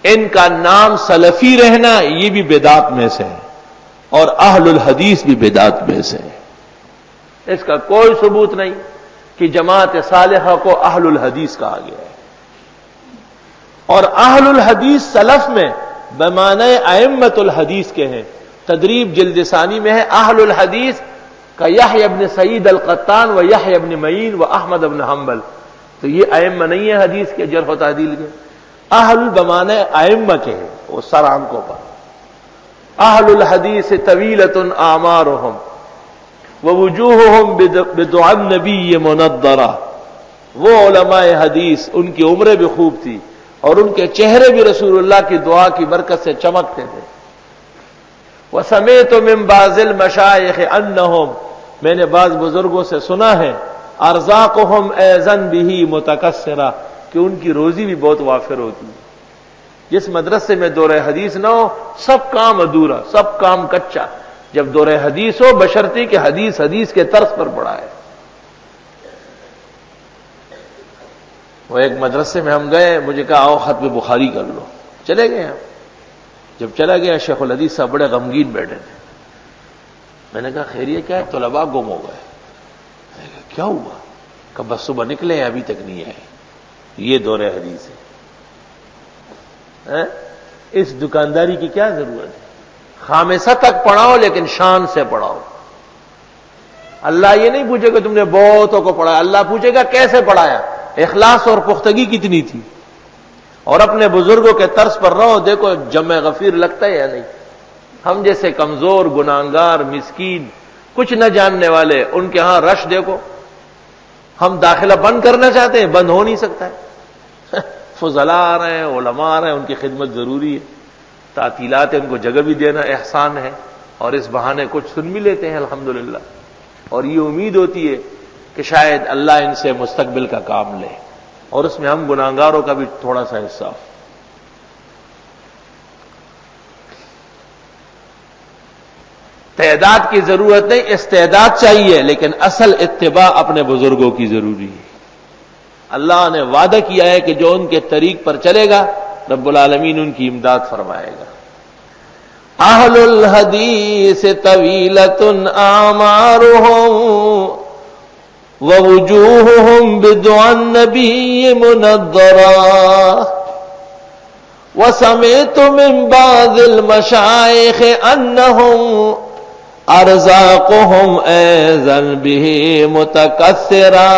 ان کا نام سلفی رہنا یہ بھی بدعت میں سے ہے، اور اہل الحدیث بھی بدعت میں سے ہے۔ اس کا کوئی ثبوت نہیں کہ جماعت صالحہ کو اہل الحدیث کہا گیا ہے۔ اور اہل الحدیث سلف میں بمعنی ائمۃ الحدیث کے ہیں۔ تدریب جلد ثانی میں ہے اہل الحدیث کا یحییٰ ابن سعید القطان و یحییٰ ابن معین و احمد ابن حنبل، تو یہ ائمہ نہیں ہے حدیث کے جرح و تعدیل کے، اہل بمعنی ائمہ کے ہیں، وہ سر آنکھوں پر۔ اہل الحدیث طویلۃ اعمارہم ووجوہہم بدعاء النبی منضرہ، وہ علماء حدیث ان کی عمریں بھی خوب تھی اور ان کے چہرے بھی رسول اللہ کی دعا کی برکت سے چمکتے تھے۔ وسمعت من بعض المشائخ انہم، میں نے بعض بزرگوں سے سنا ہے، ارزاقہم ایضاً بہ متکثرہ، کہ ان کی روزی بھی بہت وافر ہوتی ہے۔ جس مدرسے میں دورہ حدیث نہ ہو سب کام ادھورا، سب کام کچا۔ جب دورہ حدیث ہو بشرطی کہ حدیث کے طرز پر پڑھا ہے۔ وہ ایک مدرسے میں ہم گئے، مجھے کہا آؤ ختم بخاری کر لو، چلے گئے ہم۔ جب چلا گیا شیخ الحدیث صاحب بڑے غمگین بیٹھے تھے۔ میں نے کہا خیریت کیا ہے؟ طلباء گم ہو گئے۔ میں نے کہا کیا ہوا؟ کہ بس صبح نکلے ہیں ابھی تک نہیں آئے۔ یہ دور حدیث ہے۔ اس دکانداری کی کیا ضرورت ہے؟ خامسہ تک پڑھاؤ لیکن شان سے پڑھاؤ۔ اللہ یہ نہیں پوچھے کہ تم نے بہتوں کو پڑھایا، اللہ پوچھے گا کیسے پڑھایا، اخلاص اور پختگی کتنی تھی۔ اور اپنے بزرگوں کے طرز پر رہو، دیکھو جمع غفیر لگتا ہے یا نہیں۔ ہم جیسے کمزور، گناہگار، مسکین، کچھ نہ جاننے والے، ان کے ہاں رش دیکھو۔ ہم داخلہ بند کرنا چاہتے ہیں، بند ہو نہیں سکتا ہے۔ فضلاء آ رہے ہیں، علماء آ رہے ہیں، ان کی خدمت ضروری ہے۔ تعطیلات ان کو جگہ بھی دینا احسان ہے، اور اس بہانے کچھ سن بھی لیتے ہیں الحمدللہ۔ اور یہ امید ہوتی ہے کہ شاید اللہ ان سے مستقبل کا کام لے، اور اس میں ہم گناہگاروں کا بھی تھوڑا سا حصہ ہو۔ تعداد کی ضرورت نہیں، استعداد چاہیے، لیکن اصل اتباع اپنے بزرگوں کی ضروری ہے۔ اللہ نے وعدہ کیا ہے کہ جو ان کے طریق پر چلے گا رب العالمین ان کی امداد فرمائے گا۔ اہل الحدیث طویلۃ اعمارہم ووجوہہم بدعاء النبی منضرہ، وسمعت من بعض المشائخ انہم ارزاقہم ایضاً بہ متکثرہ۔